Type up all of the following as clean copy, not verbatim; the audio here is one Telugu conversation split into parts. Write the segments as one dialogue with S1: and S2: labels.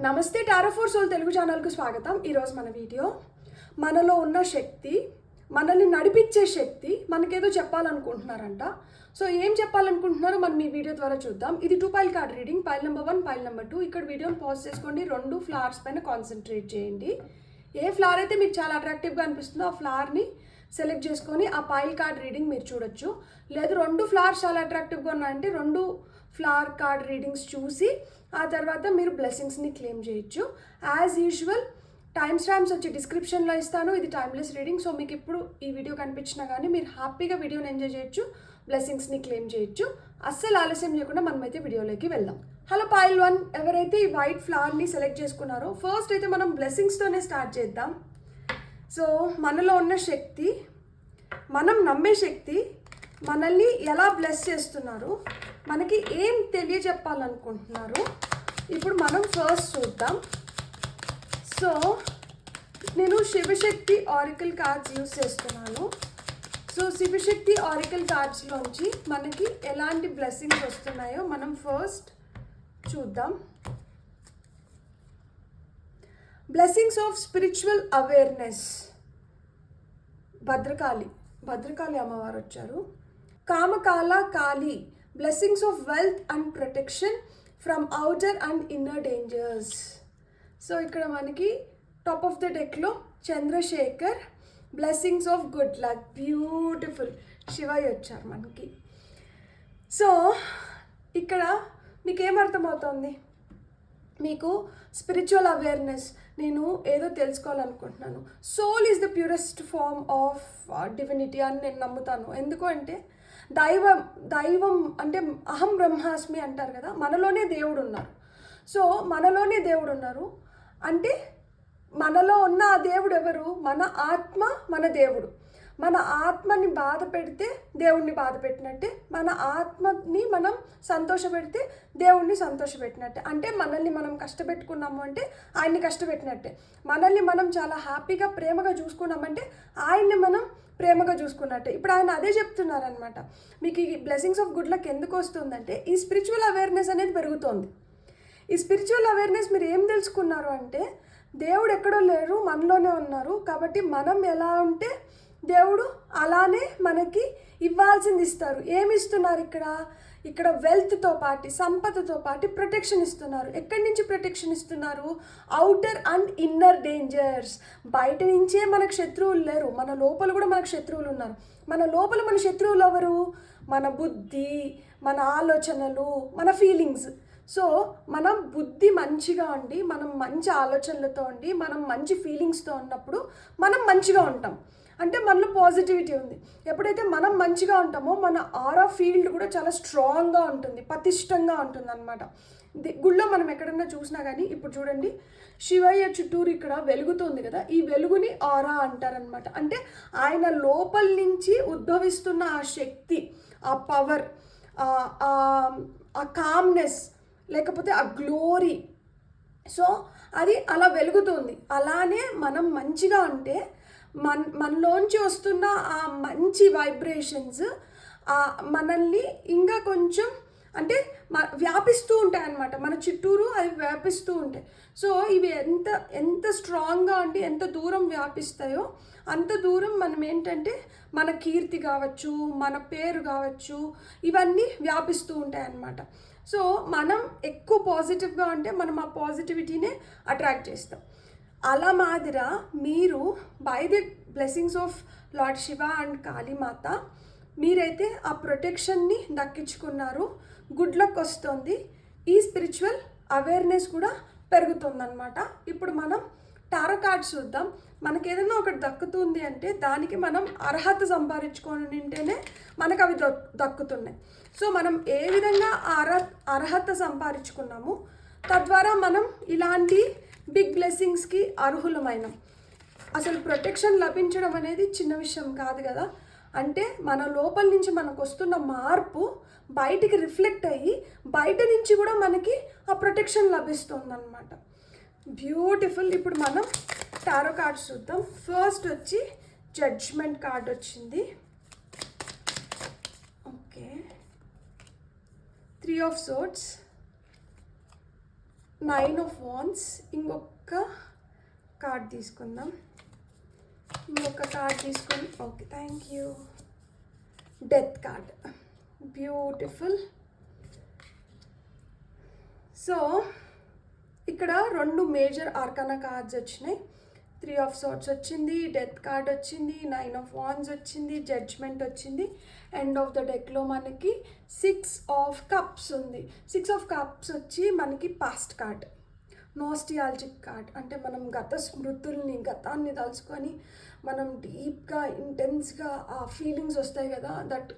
S1: నమస్తే టారో ఫర్ సోల్ తెలుగు ఛానల్కు స్వాగతం. ఈరోజు మన వీడియో మనలో ఉన్న శక్తి, మనల్ని నడిపించే శక్తి మనకేదో చెప్పాలనుకుంటున్నారంట. సో ఏం చెప్పాలనుకుంటున్నారో మనం ఈ వీడియో ద్వారా చూద్దాం. ఇది 2 pile card reading, pile number 1, pile number 2. ఇక్కడ వీడియోని పాజ్ చేసుకోండి, 2 ఫ్లవర్స్ పైన కాన్సన్ట్రేట్ చేయండి. ఏ ఫ్లవర్ అయితే మీకు చాలా అట్రాక్టివ్గా అనిపిస్తుందో ఆ ఫ్లవర్ని సెలెక్ట్ చేసుకొని ఆ పైల్ కార్డ్ రీడింగ్ మీరు చూడొచ్చు. లేదు 2 ఫ్లవర్స్ చాలా అట్రాక్టివ్గా ఉన్నాయంటే 2 ఫ్లవర్ కార్డ్ రీడింగ్స్ చూసి ఆ తర్వాత మీరు బ్లెస్సింగ్స్ని క్లెయిమ్ చేయొచ్చు. యాజ్ యూజువల్ టైమ్ స్టాంప్స్ వచ్చి డిస్క్రిప్షన్లో ఇస్తాను. ఇది టైమ్లెస్ రీడింగ్. సో మీకు ఇప్పుడు ఈ వీడియో కనిపించినా కానీ మీరు హ్యాపీగా వీడియోని ఎంజాయ్ చేయొచ్చు, బ్లెస్సింగ్స్ని క్లెయిమ్ చేయొచ్చు. అస్సలు ఆలస్యం చేయకుండా మనమైతే వీడియోలోకి వెళ్దాం. హలో పైల్ 1, ఎవరైతే ఈ వైట్ ఫ్లవర్ని సెలెక్ట్ చేసుకున్నారో ఫస్ట్ అయితే మనం బ్లెస్సింగ్స్తోనే స్టార్ట్ చేద్దాం. సో మనలో ఉన్న శక్తి, మనం నమ్మే శక్తి మనల్ని ఎలా బ్లెస్ చేస్తున్నారు, మనకి ఏం తెలియజెప్పాలనుకుంటున్నారు ఇప్పుడు మనం ఫస్ట్ చూద్దాం. సో నేను శివశక్తి ఆరికల్ కార్డ్స్ యూస్ చేస్తున్నాను. సో శివశక్తి ఆరికల్ కార్డ్స్లోంచి మనకి ఎలాంటి బ్లెస్సింగ్స్ వస్తున్నాయో మనం ఫస్ట్ చూద్దాం. Blessings of spiritual awareness. Bhadrakali అమ్మవారు వచ్చారు. Kamakala Kali, blessings of wealth and protection from outer and inner dangers. So ఇక్కడ మనకి టాప్ ఆఫ్ ద డెక్లో Chandrashekhar, blessings of good luck. Beautiful Shivayya వచ్చారు మనకి. సో ఇక్కడ మీకు ఏమర్థమవుతుంది? మీకు స్పిరిచువల్ అవేర్నెస్, నేను ఏదో తెలుసుకోవాలనుకుంటున్నాను. Soul is the purest form of divinity అని నేను నమ్ముతాను. ఎందుకు అంటే దైవం అంటే అహం బ్రహ్మాస్మి అంటారు కదా, మనలోనే దేవుడు ఉన్నారు. సో మనలోనే దేవుడు ఉన్నారు అంటే మనలో ఉన్న ఆ దేవుడు ఎవరు? మన ఆత్మ, మన దేవుడు. మన ఆత్మని బాధ పెడితే దేవుణ్ణి బాధ పెట్టినట్టే, మన ఆత్మని మనం సంతోషపెడితే దేవుణ్ణి సంతోషపెట్టినట్టే. అంటే మనల్ని మనం కష్టపెట్టుకున్నాము అంటే ఆయన్ని కష్టపెట్టినట్టే. మనల్ని మనం చాలా హ్యాపీగా ప్రేమగా చూసుకున్నామంటే ఆయన్ని మనం ప్రేమగా చూసుకున్నట్టే. ఇప్పుడు ఆయన అదే చెప్తున్నారనమాట. మీకు ఈ బ్లెస్సింగ్స్ ఆఫ్ గుడ్ లక్ ఎందుకు వస్తుందంటే ఈ స్పిరిచువల్ అవేర్నెస్ అనేది పెరుగుతోంది. ఈ స్పిరిచువల్ అవేర్నెస్ మీరు ఏం తెలుసుకున్నారు అంటే దేవుడు ఎక్కడో లేరు, మనలోనే ఉన్నారు. కాబట్టి మనం ఎలా ఉంటే దేవుడు అలానే మనకి ఇవ్వాల్సింది ఇస్తారు. ఏమి ఇస్తున్నారు ఇక్కడ వెల్త్తో పాటు, సంపదతో పాటు ప్రొటెక్షన్ ఇస్తున్నారు. ఎక్కడి నుంచి ప్రొటెక్షన్ ఇస్తున్నారు? Outer and inner dangers. బయట నుంచే మనకు శత్రువులు లేరు, మన లోపల కూడా మనకు శత్రువులు ఉన్నారు. మన లోపల మన శత్రువులు ఎవరు? మన బుద్ధి, మన ఆలోచనలు, మన ఫీలింగ్స్. సో మనం బుద్ధి మంచిగా ఉండి, మనం మంచి ఆలోచనలతో ఉండి, మనం మంచి ఫీలింగ్స్తో ఉన్నప్పుడు మనం మంచిగా ఉంటాం. అంటే మనలో పాజిటివిటీ ఉంది. ఎప్పుడైతే మనం మంచిగా ఉంటామో మన ఆరా ఫీల్డ్ కూడా చాలా స్ట్రాంగ్గా ఉంటుంది, పటిష్టంగా ఉంటుంది అనమాట. గుళ్ళో మనం ఎక్కడన్నా చూసినా కానీ ఇప్పుడు చూడండి శివయ్య చుట్టూరు ఇక్కడ వెలుగుతుంది కదా, ఈ వెలుగుని ఆరా అంటారనమాట. అంటే ఆయన లోపల నుంచి ఉద్భవిస్తున్న ఆ శక్తి, ఆ పవర్, ఆ కామ్నెస్, లేకపోతే ఆ గ్లోరీ. సో అది అలా వెలుగుతుంది. అలానే మనం మంచిగా ఉంటే మనలోంచి వస్తున్న ఆ మంచి వైబ్రేషన్స్ మనల్ని ఇంకా కొంచెం అంటే వ్యాపిస్తూ ఉంటాయి అన్నమాట. మన చుట్టూరు అవి వ్యాపిస్తూ ఉంటాయి. సో ఇవి ఎంత స్ట్రాంగ్గా ఉండి ఎంత దూరం వ్యాపిస్తాయో అంత దూరం మనం ఏంటంటే మన కీర్తి కావచ్చు, మన పేరు కావచ్చు, ఇవన్నీ వ్యాపిస్తూ ఉంటాయి అన్నమాట. సో మనం ఎక్కువ పాజిటివ్గా ఉంటే మనం ఆ పాజిటివిటీనే అట్రాక్ట్ చేస్తాం. అలా మాదిరా మీరు by the blessings of lord Shiva and Kalimata మీరైతే ఆ ప్రొటెక్షన్ని దక్కించుకున్నారు. గుడ్ లక్ వస్తుంది. ఈ స్పిరిచువల్ అవేర్నెస్ కూడా పెరుగుతుందన్నమాట. ఇప్పుడు మనం టారో కార్డ్స్ చూద్దాం. మనకి ఏదైనా ఒకటి దక్కుతుంది అంటే దానికి మనం అర్హత సంపాదించుకొని ఉంటేనే మనకు అవి దక్కుతున్నాయి. సో మనం ఏ విధంగా అర్హత సంపాదించుకున్నాము, తద్వారా మనం ఇలాంటి బిగ్ బ్లెస్సింగ్స్కి అర్హులమైనం. అసలు ప్రొటెక్షన్ లభించడం అనేది చిన్న విషయం కాదు కదా. అంటే మన లోపల నుంచి మనకు వస్తున్న మార్పు బయటికి రిఫ్లెక్ట్ అయ్యి బయట నుంచి కూడా మనకి ఆ ప్రొటెక్షన్ లభిస్తుందన్నమాట. బ్యూటిఫుల్. ఇప్పుడు మనం టారో కార్డ్స్ చూద్దాం. ఫస్ట్ వచ్చి జడ్జ్మెంట్ కార్డ్ వచ్చింది. Okay, 3 of Swords, 9 of Wands. ఇంకొక కార్డ్ తీసుకుందాం. Okay, thank you. Death card, beautiful. So ఇక్కడ 2 మేజర్ ఆర్కానా కార్డ్స్ వచ్చినాయి. 3 of Swords వచ్చింది, డెత్ కార్డ్ వచ్చింది, 9 of Wands వచ్చింది, జడ్జ్మెంట్ వచ్చింది. ఎండ్ ఆఫ్ ద డెక్లో మనకి 6 of Cups ఉంది. 6 of Cups వచ్చి మనకి పాస్ట్ కార్డ్, నోస్టియాలజిక్ కార్డ్. అంటే మనం గతాన్ని తలుచుకొని మనం డీప్గా ఇంటెన్స్గా ఆ ఫీలింగ్స్ వస్తాయి కదా, దట్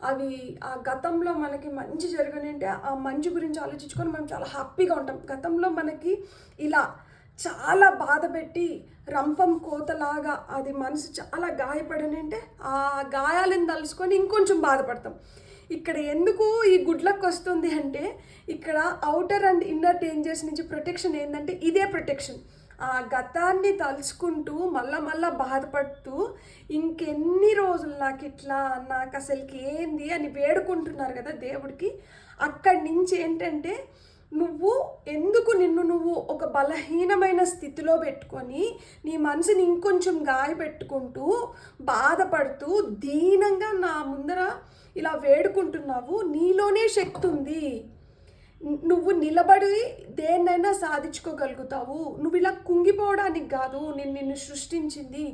S1: అవి ఆ గతంలో మనకి మంచి జరగనంటే ఆ మంచి గురించి ఆలోచించుకొని మనం చాలా హ్యాపీగా ఉంటాం. గతంలో మనకి ఇలా చాలా బాధ పెట్టి రంపం కోతలాగా అది మనసు చాలా గాయపడనంటే ఆ గాయాలను తలుసుకొని ఇంకొంచెం బాధపడతాం. ఇక్కడ ఎందుకు ఈ గుడ్ లక్ వస్తుంది అంటే ఇక్కడ అవుటర్ అండ్ ఇన్నర్ డేంజర్స్ నుంచి ప్రొటెక్షన్ ఏంటంటే ఇదే ప్రొటెక్షన్. ఆ గతాన్ని తలుచుకుంటూ మళ్ళా బాధపడుతూ ఇంకెన్ని రోజులు నాకు అసలుకి ఏంది అని వేడుకుంటున్నారు కదా దేవుడికి. అక్కడి నుంచి ఏంటంటే నువ్వు ఎందుకు నువ్వు ఒక బలహీనమైన స్థితిలో పెట్టుకొని నీ మనసుని ఇంకొంచెం గాయపెట్టుకుంటూ బాధపడుతూ దీనంగా నా ముందర ఇలా వేడుకుంటున్నావు. నీలోనే శక్తి ఉంది, నువ్వు నిలబడి దేన్నైనా సాధించుకోగలుగుతావు. నువ్వు ఇలా కుంగిపోవడానికి కాదు నిన్ను సృష్టించింది.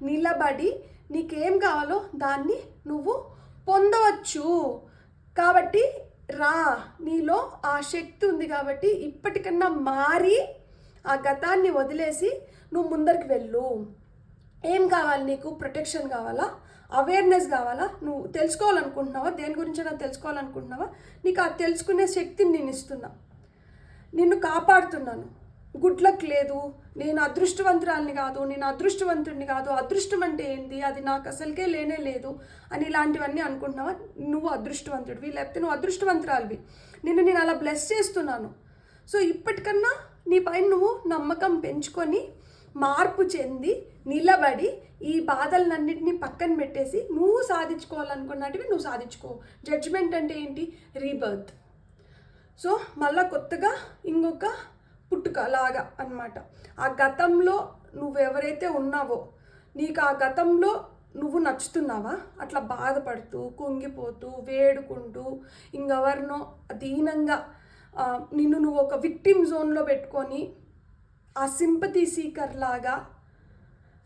S1: నిలబడి నీకేం కావాలో దాన్ని నువ్వు పొందవచ్చు. కాబట్టి రా, నీలో ఆ శక్తి ఉంది కాబట్టి ఇప్పటికన్నా మారి ఆ గతాన్ని వదిలేసి నువ్వు ముందరికి వెళ్ళు. ఏం కావాలి నీకు? ప్రొటెక్షన్ కావాలా? అవేర్నెస్ కావాలా? నువ్వు తెలుసుకోవాలనుకుంటున్నావా? దేని గురించి నాకు తెలుసుకోవాలనుకుంటున్నావా? నీకు ఆ తెలుసుకునే శక్తిని నేను ఇస్తున్నా, నిన్ను కాపాడుతున్నాను. గుడ్ లక్ లేదు, నేను అదృష్టవంతురాల్ని కాదు, నేను అదృష్టవంతుడిని కాదు, అదృష్టం అంటే ఏంటి, అది నాకు అసలుకే లేనే లేదు అని ఇలాంటివన్నీ అనుకుంటున్నావా? నువ్వు అదృష్టవంతుడివి, లేకపోతే నువ్వు అదృష్టవంతురాలివి. నేను అలా బ్లెస్ చేస్తున్నాను. సో ఇప్పటికన్నా నీ పైన నువ్వు నమ్మకం పెంచుకొని మార్పు చెంది నిలబడి ఈ బాధలన్నింటినీ పక్కన పెట్టేసి నువ్వు సాధించుకోవాలనుకున్నటివి నువ్వు సాధించుకో. జడ్జ్మెంట్ అంటే ఏంటి? రీబర్త్. సో మళ్ళా కొత్తగా ఇంకొక పుట్టుక లాగా అన్నమాట. ఆ గతంలో నువ్వెవరైతే ఉన్నావో నీకు ఆ గతంలో నువ్వు నచ్చుతున్నావా? అట్లా బాధపడుతూ కుంగిపోతూ వేడుకుంటూ ఇంకెవరినో దీనంగా నువ్వు ఒక విక్టిమ్ జోన్లో పెట్టుకొని ఆ సింపతి సీకర్ లాగా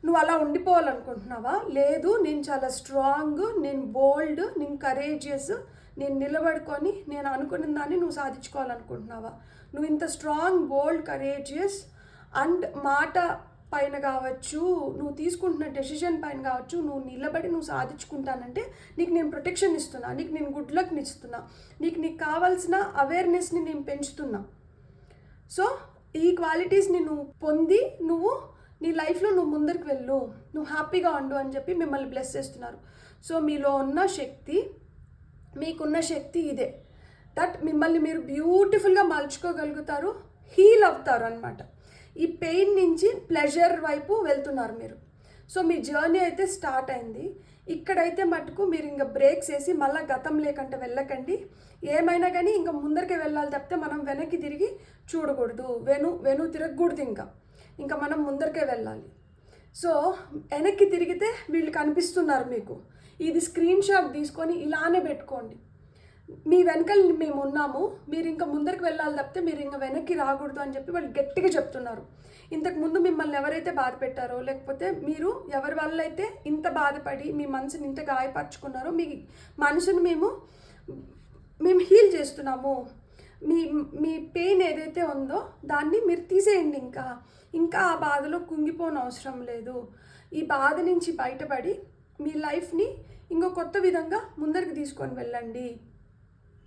S1: నువ్వు అలా ఉండిపోవాలనుకుంటున్నావా? లేదు, నేను చాలా స్ట్రాంగ్, నేను బోల్డ్, నేను కరేజియస్, నేను నిలబడుకొని నేను అనుకున్న దాన్ని నువ్వు సాధించుకోవాలనుకుంటున్నావా? నువ్వు ఇంత స్ట్రాంగ్, బోల్డ్, కరేజియస్ అండ్ మాట పైన కావచ్చు, నువ్వు తీసుకుంటున్న డెసిషన్ పైన కావచ్చు, నువ్వు నిలబడి నువ్వు సాధించుకుంటానంటే నీకు నేను ప్రొటెక్షన్ ఇస్తున్నా, నీకు నేను గుడ్ లక్ని ఇస్తున్నా, నీకు కావాల్సిన అవేర్నెస్ని నేను పెంచుతున్నా. సో ఈ క్వాలిటీస్ని నువ్వు పొంది నువ్వు నీ లైఫ్లో నువ్వు ముందరికి వెళ్ళు, నువ్వు హ్యాపీగా ఉండు అని చెప్పి మిమ్మల్ని బ్లెస్ చేస్తున్నారు. సో మీలో ఉన్న శక్తి, మీకున్న శక్తి ఇదే, దట్ మిమ్మల్ని మీరు బ్యూటిఫుల్గా మలుచుకోగలుగుతారు, హీల్ అవుతారు అనమాట. ఈ పెయిన్ నుంచి ప్లెజర్ వైపు వెళ్తున్నారు మీరు. సో మీ జర్నీ అయితే స్టార్ట్ అయింది. ఇక్కడైతే మటుకు మీరు ఇంకా బ్రేక్స్ వేసి మళ్ళీ గతం లేకంటే వెళ్ళకండి. ఏమైనా కానీ ఇంకా ముందరికి వెళ్ళాలి తప్పితే మనం వెనక్కి తిరిగి చూడకూడదు, వెను తిరగకూడదు. ఇంకా మనం ముందరికే వెళ్ళాలి. సో వెనక్కి తిరిగితే వీళ్ళు కనిపిస్తున్నారు మీకు, ఇది స్క్రీన్ షాట్ తీసుకొని ఇలానే పెట్టుకోండి. మీ వెనకాల మేము ఉన్నాము, మీరు ఇంకా ముందరికి వెళ్ళాలి తప్పితే మీరు ఇంకా వెనక్కి రాకూడదు అని చెప్పి వాళ్ళు గట్టిగా చెప్తున్నారు. ఇంతకుముందు మిమ్మల్ని ఎవరైతే బాధ పెట్టారో, లేకపోతే మీరు ఎవరి వల్ల అయితే ఇంత బాధపడి మీ మనసుని ఇంత గాయపరుచుకున్నారో, మీ మనసుని మేము హీల్ చేస్తున్నాము. మీ పెయిన్ ఏదైతే ఉందో దాన్ని మీరు తీసేయండి. ఇంకా ఆ బాధలో కుంగిపోని అవసరం లేదు. ఈ బాధ నుంచి బయటపడి మీ లైఫ్ని ఇంకో కొత్త విధంగా ముందరికి తీసుకొని వెళ్ళండి.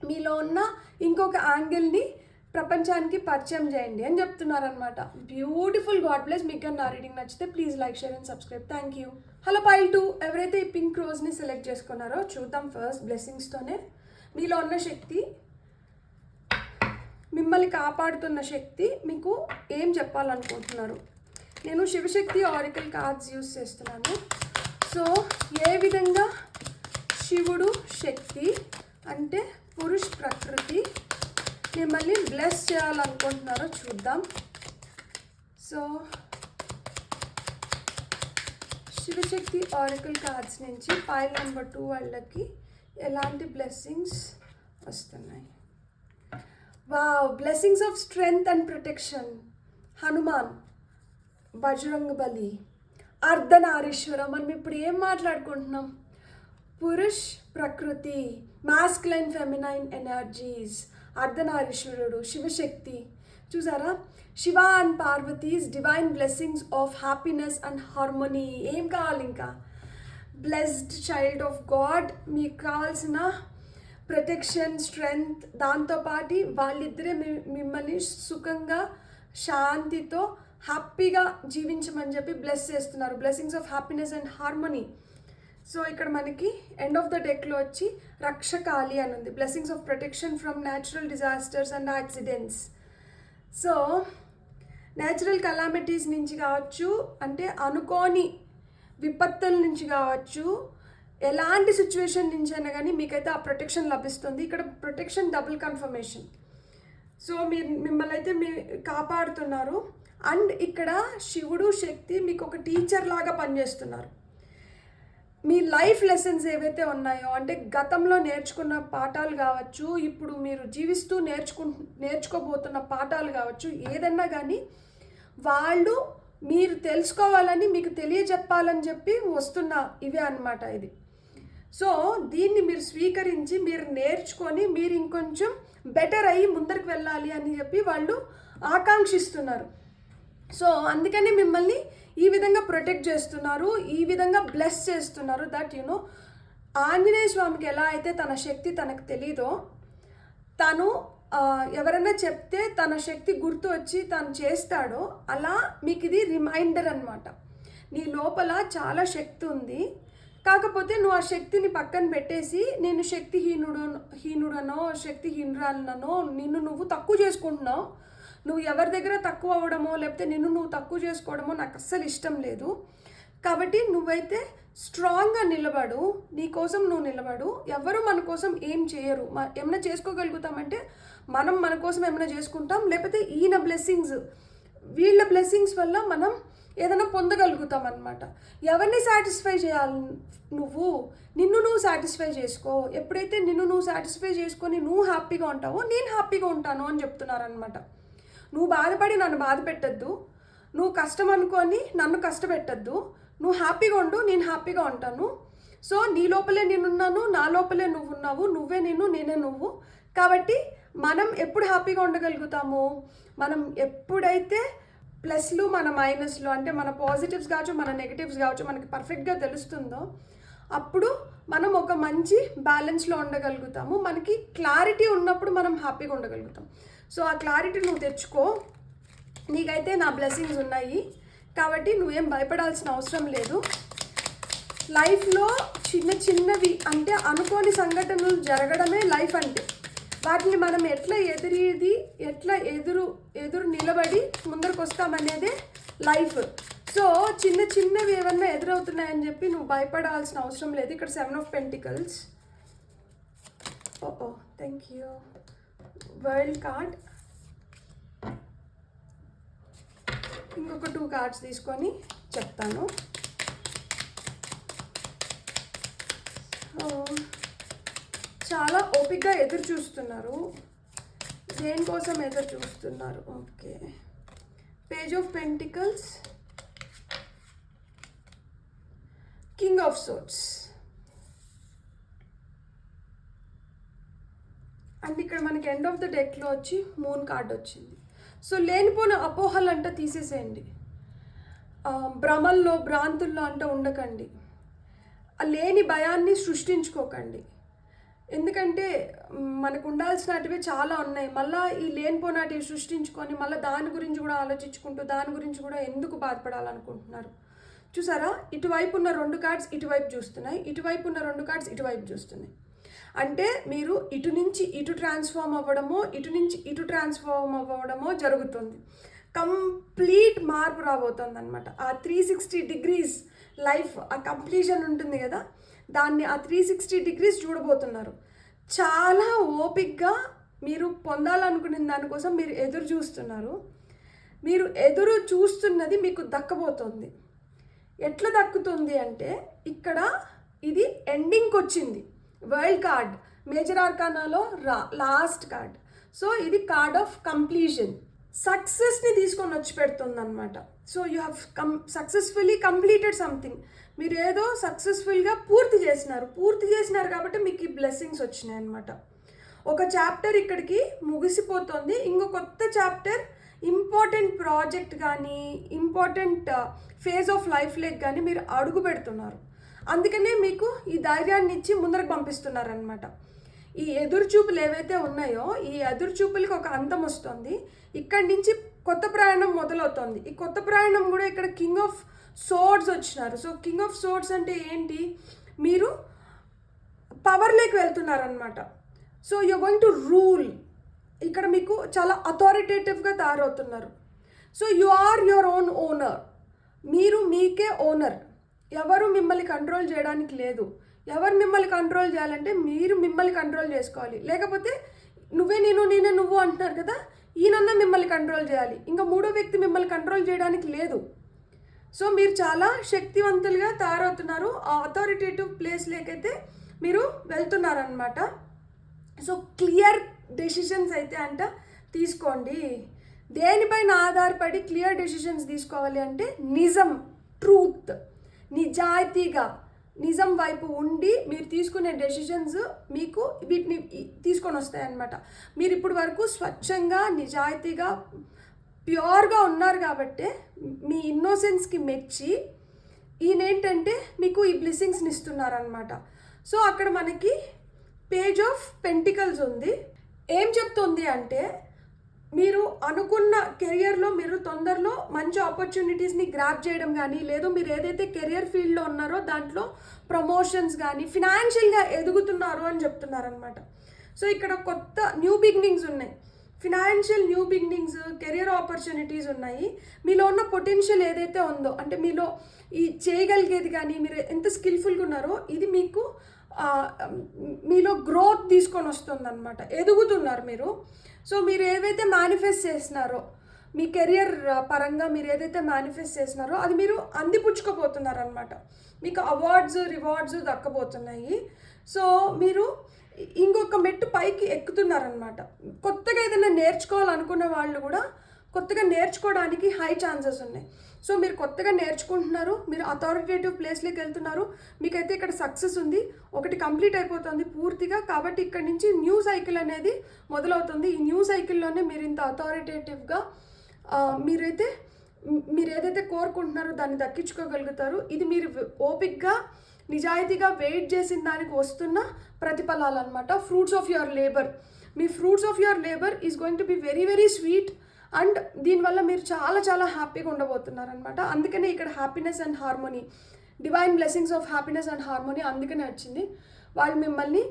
S1: మీలో ఉన్న ఇంకొక యాంగిల్ని ప్రపంచానికి పరిచయం చేయండి అని చెప్తున్నారనమాట. బ్యూటిఫుల్. God bless. మీకు నా రీడింగ్ నచ్చితే please like, share and subscribe. Thank you. Hello pile 2 ఎవరైతే ఈ పింక్ రోజ్ని సెలెక్ట్ చేసుకున్నారో చూద్దాం. ఫస్ట్ బ్లెస్సింగ్స్తోనే మీలో ఉన్న శక్తి, మిమ్మల్ని కాపాడుతున్న శక్తి మీకు ఏం చెప్పాలనుకుంటున్నారు. నేను శివశక్తి ఆరికల్ కార్డ్స్ యూస్ చేస్తున్నాను. సో ఏ విధంగా శివుడు శక్తి అంటే పురుష్ ప్రకృతి, మిమ్మల్ని బ్లెస్ చేయాలనుకుంటున్నారో చూద్దాం. సో శివశక్తి ఆరకల్ కార్డ్స్ నుంచి పైల్ నెంబర్ 2 వాళ్ళకి ఎలాంటి బ్లెస్సింగ్స్ వస్తున్నాయి? Wow, blessings of strength and protection. Hanuman, Bajrang బలి, అర్ధనారీశ్వర. మనం ఇప్పుడు ఏం మాట్లాడుకుంటున్నాం? పురుష్, ప్రకృతి, మాస్కులైన్ ఫెమినైన్ ఎనర్జీస్, అర్ధనారీశ్వరుడు, శివశక్తి. చూసారా? Shiva and Parvati's divine blessings of happiness and harmony. ఏం కావాలి ఇంకా? Blessed child of God. మీకు కావాల్సిన ప్రొటెక్షన్, స్ట్రెంగ్త్, దాంతోపాటు వాళ్ళిద్దరే మిమ్మల్ని సుఖంగా, శాంతితో, హ్యాపీగా జీవించమని చెప్పి బ్లెస్ చేస్తున్నారు. Blessings of happiness and harmony. So ఇక్కడ మనకి ఎండ్ ఆఫ్ ద డెక్లో వచ్చి రక్షకాలి అని ఉంది. Blessings of protection from natural disasters and accidents. So natural calamities నుంచి కావచ్చు, అంటే అనుకోని విపత్తుల నుంచి కావచ్చు, ఎలాంటి సిచ్యువేషన్ నుంచి అయినా కానీ మీకైతే ఆ ప్రొటెక్షన్ లభిస్తుంది. ఇక్కడ ప్రొటెక్షన్ డబుల్ కన్ఫర్మేషన్. సో మిమ్మల్ని అయితే కాపాడుతున్నారు. అండ్ ఇక్కడ శివుడు, శక్తి మీకు ఒక టీచర్ లాగా పనిచేస్తున్నారు. మీ లైఫ్ లెసన్స్ ఏవైతే ఉన్నాయో, అంటే గతంలో నేర్చుకున్న పాఠాలు కావచ్చు, ఇప్పుడు మీరు జీవిస్తూ నేర్చుకోబోతున్న పాఠాలు కావచ్చు, ఏదన్నా కానీ వాళ్ళు మీరు తెలుసుకోవాలని, మీకు తెలియజెప్పాలని చెప్పి వస్తున్న ఇవే అన్నమాట ఇది. సో దీన్ని మీరు స్వీకరించి, మీరు నేర్చుకొని, మీరు ఇంకొంచెం బెటర్ అయ్యి ముందరికి వెళ్ళాలి అని చెప్పి వాళ్ళు ఆకాంక్షిస్తున్నారు. సో అందుకని మిమ్మల్ని ఈ విధంగా ప్రొటెక్ట్ చేస్తున్నారు, ఈ విధంగా బ్లెస్ చేస్తున్నారు. దట్ యునో ఆంజనేయ స్వామికి ఎలా అయితే తన శక్తి తనకు తెలీదో, తను ఎవరైనా చెప్తే తన శక్తి గుర్తు వచ్చి తను చేస్తాడో, అలా మీకు ఇది రిమైండర్ అనమాట. నీ లోపల చాలా శక్తి ఉంది, కాకపోతే నువ్వు ఆ శక్తిని పక్కన పెట్టేసి నేను హీనుడనో శక్తిహీనురాలనో నిన్ను నువ్వు తక్కువ చేసుకుంటున్నావు. నువ్వు ఎవరి దగ్గర తక్కువ అవ్వడమో లేకపోతే నిన్ను నువ్వు తక్కువ చేసుకోవడమో నాకు అస్సలు ఇష్టం లేదు. కాబట్టి నువ్వైతే స్ట్రాంగ్గా నిలబడు, నీ కోసం నువ్వు నిలబడు. ఎవరు మన కోసం ఏం చేయరు. ఏమైనా చేసుకోగలుగుతామంటే మనం మన కోసం ఏమైనా చేసుకుంటాం, లేకపోతే ఈయన బ్లెస్సింగ్స్, వీళ్ళ బ్లెస్సింగ్స్ వల్ల మనం ఏదైనా పొందగలుగుతాం అనమాట. ఎవరిని సాటిస్ఫై చేయాలి? నిన్ను నువ్వు సాటిస్ఫై చేసుకో. ఎప్పుడైతే నిన్ను నువ్వు సాటిస్ఫై చేసుకొని నువ్వు హ్యాపీగా ఉంటావో నేను హ్యాపీగా ఉంటాను అని చెప్తున్నారనమాట. నువ్వు బాధపడి నన్ను బాధ పెట్టద్దు, నువ్వు కష్టం అనుకొని నన్ను కష్టపెట్టద్దు, నువ్వు హ్యాపీగా ఉండు, నేను హ్యాపీగా ఉంటాను. సో నీ లోపలే నేనున్నాను, నా లోపలే నువ్వు ఉన్నావు, నువ్వే నేను, నేనే నువ్వు. కాబట్టి మనం ఎప్పుడు హ్యాపీగా ఉండగలుగుతాము? మనం ఎప్పుడైతే ప్లస్లు మన మైనస్లు, అంటే మన పాజిటివ్స్ కావచ్చు, మన నెగిటివ్స్ కావచ్చు మనకి పర్ఫెక్ట్గా తెలుస్తుందో, అప్పుడు మనం ఒక మంచి బ్యాలెన్స్లో ఉండగలుగుతాము. మనకి క్లారిటీ ఉన్నప్పుడు మనం హ్యాపీగా ఉండగలుగుతాం. సో ఆ క్లారిటీ నువ్వు తెచ్చుకో. నీకైతే నా బ్లెస్సింగ్స్ ఉన్నాయి కాబట్టి నువ్వేం భయపడాల్సిన అవసరం లేదు. లైఫ్లో చిన్నవి అంటే అనుకోని సంఘటనలు జరగడమే లైఫ్ అంటే. వాటిని మనం ఎట్లా ఎదురు నిలబడి ముందరకు వస్తామనేదే లైఫ్. సో చిన్నవి ఏమన్నా ఎదురవుతున్నాయని చెప్పి నువ్వు భయపడాల్సిన అవసరం లేదు. ఇక్కడ 7 of Pentacles. Oh thank you. World card. ఇంకొక 2 కార్డ్స్ తీసుకొని చెప్తాను. చాలా ఓపికగా ఎదురు చూస్తున్నారు. దేనికోసం ఎదురు చూస్తున్నారు? Okay. Page of pentacles, king of swords. And ఇక్కడ మనకి ఎండ్ ఆఫ్ ద డెక్లో వచ్చి మూన్ కార్డ్ వచ్చింది. సో లేనిపోయిన అపోహలు అంటే తీసేసేయండి, భ్రమల్లో భ్రాంతుల్లో అంటే ఉండకండి, లేని భయాన్ని సృష్టించుకోకండి. ఎందుకంటే మనకు ఉండాల్సినటివి చాలా ఉన్నాయి. మళ్ళీ ఈ లేనిపోయినటివి సృష్టించుకొని మళ్ళీ దాని గురించి కూడా ఆలోచించుకుంటూ దాని గురించి కూడా ఎందుకు బాధపడాలనుకుంటున్నారు? చూసారా, ఇటువైపు ఉన్న 2 కార్డ్స్ ఇటువైపు చూస్తున్నాయి, ఇటువైపు ఉన్న 2 కార్డ్స్ ఇటువైపు చూస్తున్నాయి. అంటే మీరు ఇటు నుంచి ఇటు ట్రాన్స్ఫార్మ్ అవ్వడమో, ఇటు నుంచి ఇటు ట్రాన్స్ఫార్మ్ అవ్వడమో జరుగుతుంది. కంప్లీట్ మార్పు రాబోతుంది అనమాట. ఆ 360 degrees లైఫ్, ఆ కంప్లీషన్ ఉంటుంది కదా, దాన్ని ఆ 360 degrees చూడబోతున్నారు. చాలా ఓపిక్గా మీరు పొందాలనుకునే దానికోసం మీరు ఎదురు చూస్తున్నారు. మీరు ఎదురు చూస్తున్నది మీకు దక్కబోతుంది. ఎట్లా దక్కుతుంది అంటే ఇక్కడ ఇది ఎండింగ్కి వచ్చింది. వరల్డ్ కార్డ్ మేజర్ ఆర్కానాలో లాస్ట్ కార్డ్. సో ఇది కార్డ్ ఆఫ్ కంప్లీషన్, సక్సెస్ని తీసుకొని వచ్చి పెడుతుంది అనమాట. So you have successfully completed something. మీరు ఏదో సక్సెస్ఫుల్గా పూర్తి చేసినారు కాబట్టి మీకు ఈ బ్లెస్సింగ్స్ వచ్చినాయి అనమాట. ఒక చాప్టర్ ఇక్కడికి ముగిసిపోతుంది. ఇంకో కొత్త చాప్టర్ ఇంపార్టెంట్ ప్రాజెక్ట్ కానీ important phase of life like కానీ మీరు అడుగు పెడుతున్నారు. అందుకనే మీకు ఈ ధైర్యాన్ని ఇచ్చి ముందరకు పంపిస్తున్నారనమాట. ఈ ఎదురుచూపులు ఏవైతే ఉన్నాయో ఈ ఎదురుచూపులకి ఒక అంతం వస్తుంది. ఇక్కడి నుంచి కొత్త ప్రయాణం మొదలవుతుంది. ఈ కొత్త ప్రయాణం కూడా ఇక్కడ కింగ్ ఆఫ్ సోర్డ్స్ వచ్చినారు. సో కింగ్ ఆఫ్ సోర్డ్స్ అంటే ఏంటి? మీరు పవర్లోకి వెళ్తున్నారనమాట. So you're going to rule. ఇక్కడ మీకు చాలా అథారిటేటివ్గా తయారవుతున్నారు. So you are your own owner. మీరు మీకే ఓనర్. ఎవరు మిమ్మల్ని కంట్రోల్ చేయడానికి లేదు. ఎవరు మిమ్మల్ని కంట్రోల్ చేయాలంటే మీరు మిమ్మల్ని కంట్రోల్ చేసుకోవాలి. లేకపోతే నువ్వే నేను నేనే నువ్వు అంటున్నారు కదా, ఈయనన్నా మిమ్మల్ని కంట్రోల్ చేయాలి. ఇంకా మూడో వ్యక్తి మిమ్మల్ని కంట్రోల్ చేయడానికి లేదు. సో మీరు చాలా శక్తివంతులుగా తయారవుతున్నారు. ఆ అథారిటేటివ్ ప్లేస్లోకైతే మీరు వెళ్తున్నారనమాట. సో క్లియర్ డెసిషన్స్ అయితే తీసుకోండి. దేనిపైన ఆధారపడి క్లియర్ డెసిషన్స్ తీసుకోవాలి అంటే నిజం, ట్రూత్, నిజాయితీగా నిజం వైపు ఉండి మీరు తీసుకునే డెసిషన్స్ మీకు వీటిని తీసుకొని వస్తాయన్నమాట. మీరు ఇప్పుడు వరకు స్వచ్ఛంగా నిజాయితీగా ప్యూర్గా ఉన్నారు కాబట్టి మీ ఇన్నోసెన్స్కి మెచ్చి ఈయనేంటంటే మీకు ఈ బ్లెస్సింగ్స్ని ఇస్తున్నారనమాట. సో అక్కడ మనకి పేజ్ ఆఫ్ పెంటికల్స్ ఉంది. ఏం చెప్తుంది అంటే మీరు అనుకున్న కెరియర్లో మీరు తొందరలో మంచి ఆపర్చునిటీస్ని గ్రాప్ చేయడం కానీ, లేదు మీరు ఏదైతే కెరియర్ ఫీల్డ్లో ఉన్నారో దాంట్లో ప్రమోషన్స్ కానీ, ఫినాన్షియల్గా ఎదుగుతున్నారు అని చెప్తున్నారనమాట. సో ఇక్కడ కొత్త న్యూ బిగినింగ్స్ ఉన్నాయి. Financial new beginnings, career opportunities ఉన్నాయి. మీలో ఉన్న పొటెన్షియల్ ఏదైతే ఉందో, అంటే మీలో ఈ చేయగలిగేది కానీ మీరు ఎంత స్కిల్ఫుల్గా ఉన్నారో ఇది మీకు మీలో గ్రోత్ తీసుకొని వస్తుందన్నమాట. ఎదుగుతున్నారు మీరు. సో మీరు ఏవైతే మేనిఫెస్ట్ చేసినారో మీ కెరియర్ పరంగా మీరు ఏదైతే మేనిఫెస్ట్ చేసినారో అది మీరు అందిపుచ్చుకోబోతున్నారు అనమాట. మీకు అవార్డ్స్ రివార్డ్స్ దక్కబోతున్నాయి. సో మీరు ఇంకొక మెట్టు పైకి ఎక్కుతున్నారనమాట. కొత్తగా ఏదైనా నేర్చుకోవాలనుకున్న వాళ్ళు కూడా కొత్తగా నేర్చుకోవడానికి హై ఛాన్సెస్ ఉన్నాయి. సో మీరు కొత్తగా నేర్చుకుంటున్నారు, మీరు అథారిటేటివ్ ప్లేస్లోకి వెళ్తున్నారు. మీకైతే ఇక్కడ సక్సెస్ ఉంది. ఒకటి కంప్లీట్ అయిపోతుంది పూర్తిగా. కాబట్టి ఇక్కడ నుంచి న్యూ సైకిల్ అనేది మొదలవుతుంది. ఈ న్యూ సైకిల్లోనే మీరు ఇంత అథారిటేటివ్గా మీరు ఏదైతే కోరుకుంటున్నారో దాన్ని దక్కించుకోగలుగుతారు. ఇది మీరు ఓపిక్గా నిజాయితీగా వెయిట్ చేసిన దానికి వస్తున్న ప్రతిఫలాలు అనమాట. Fruits of your labour. Me fruits of your labour is going to be very very sweet. And దీనివల్ల మీరు చాలా చాలా హ్యాపీగా ఉండబోతున్నారు అనమాట. అందుకనే ఇక్కడ happiness and harmony, divine blessings of happiness and harmony అందుకనే వచ్చింది. వాళ్ళు మిమ్మల్ని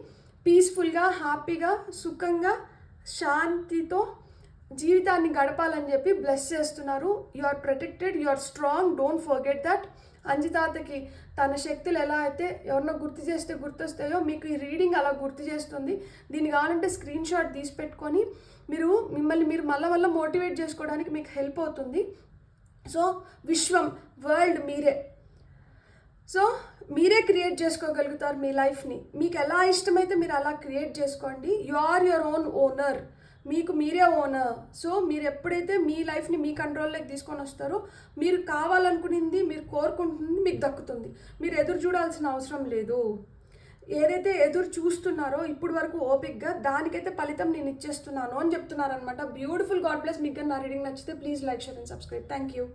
S1: పీస్ఫుల్గా, హ్యాపీగా, సుఖంగా, శాంతితో జీవితాన్ని గడపాలని చెప్పి బ్లెస్ చేస్తున్నారు. You are protected, you are strong, don't forget that. అంజితాతకి తన శక్తులు ఎలా అయితే ఎవరినో గుర్తు చేస్తే గుర్తొస్తాయో మీకు ఈ రీడింగ్ అలా గుర్తు చేస్తుంది. దీన్ని కావాలంటే స్క్రీన్ షాట్ తీసి పెట్టుకొని మిమ్మల్ని మీరు మళ్ళీ మోటివేట్ చేసుకోవడానికి మీకు హెల్ప్ అవుతుంది. సో విశ్వం, వరల్డ్ మీరే. సో మీరే క్రియేట్ చేసుకోగలుగుతారు మీ లైఫ్ని. మీకు ఎలా ఇష్టమైతే మీరు అలా క్రియేట్ చేసుకోండి. You are your own owner. మీకు మీరే ఓనర్. సో మీరు ఎప్పుడైతే మీ లైఫ్ని మీ కంట్రోల్లోకి తీసుకొని వస్తారో మీరు కావాలనుకునేది, మీరు కోరుకుంటుంది మీకు దక్కుతుంది. మీరు ఎదురు చూడాల్సిన అవసరం లేదు. ఏదైతే ఎదురు చూస్తున్నారో ఇప్పుడు వరకు ఓపిక్గా దానికైతే ఫలితం నేను ఇచ్చేస్తున్నాను అని చెప్తున్నారనమాట. బ్యూటిఫుల్. God bless. మీకు నా రీడింగ్ నచ్చితే please like, share and subscribe. Thank you.